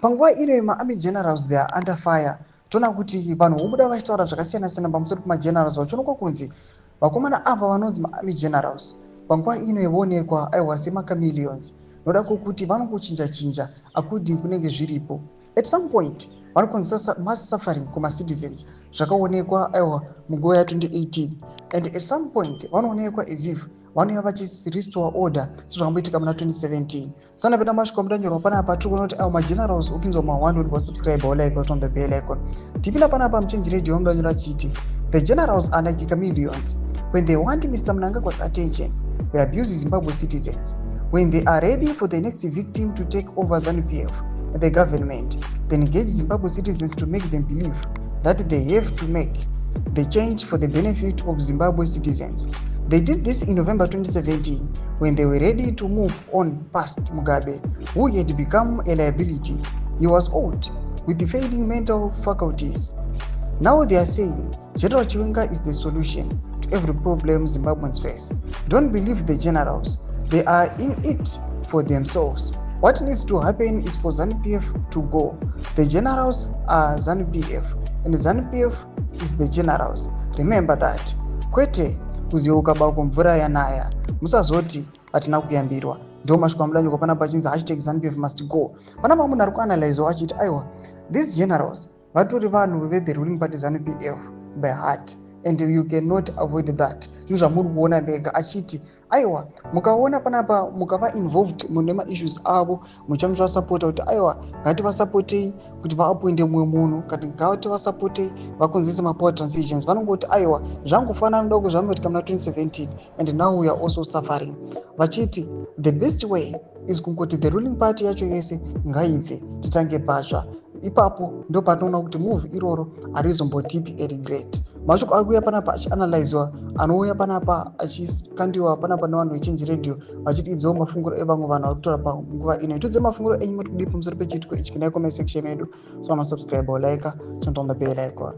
panguva ino maarmy generals they are under fire. Tona kuti vanhu vobuda vachitaura zvakasiyana siyana pamusoro pemagenerals vachionekwa kunzi vakomana ava vanonzi maarmy generals panguva ino voonekwa aiwa semachameleons noda kwokuti vanongochinja chinja according kunenge zviripo. At some point vanokonzesa mass suffering kumacitizens zvakaonekwa aiwa munguva ya2018, and at some point vanoonekwa as if vanouya vachirestore order sezvakamboitika muna 2017. Sana peta masvika mudanyorwa panapa tiri kuona kuti aiwa magenerals upinzwa ma100 wasubscribe like on the bell icon. Tipinda panapa muchange radio mudanyora chiti the generals are like chameleons. When they want Mr. Mnangagwa's attention, they abuse Zimbabwe citizens. When they are ready for the next victim to take over ZANU-PF, the government, they engage Zimbabwe citizens to make them believe that they have to make the change for the benefit of Zimbabwe citizens. They did this in November 2017 when they were ready to move on past Mugabe, who had become a liability. He was old, with the fading mental faculties. Now they are saying General Chiwenga is the solution to every problem Zimbabweans face. Don't believe the generals. They are in it for themselves. What needs to happen is for ZANU-PF to go. The generals are ZANU-PF, and ZANU-PF is the generals. Remember that. Kwete kuziyeuka bako mvura yanaya. Musazoti hatina kuyambirwa. Ndo masvika mudanyorwa panapa chinzi #ZANU-PF must go. Panapa munhu ari kuanalyze achiti aiwa these generals vatori vanhu ve the ruling party ZANU-PF by heart, and you cannot avoid that. Zvinhu zvamuri kuona vega achiti aiwa mukaona panapa mukava involved mune maissues avo muchamuvasapota kuti aiwa ngativasapotei kuti vaappointe mumwe munhu kana ngativasapotei vakonzese mapower transitions. Vanongoti aiwa zvangofanana doko zvamboitika muna 2017 and now we are also suffering. Vachiti the best way is kungoti the ruling party yacho yese ngaibve titange patsva. Ipapo ndo patinoona kuti move iroro harizombotipi a regret. Mashoko ari kuuya panapa achianalyzewa anouya panapa achikandiwa panapa nevanhu vechange radio vachididzawo mafunguro evamwe vanhu vari kutaura panguva ino. Itudze mafunguro enyu muri kudii pamusoro pechitiko ichi kunai comment section yedu. So subscribe or like, turn on the bell icon.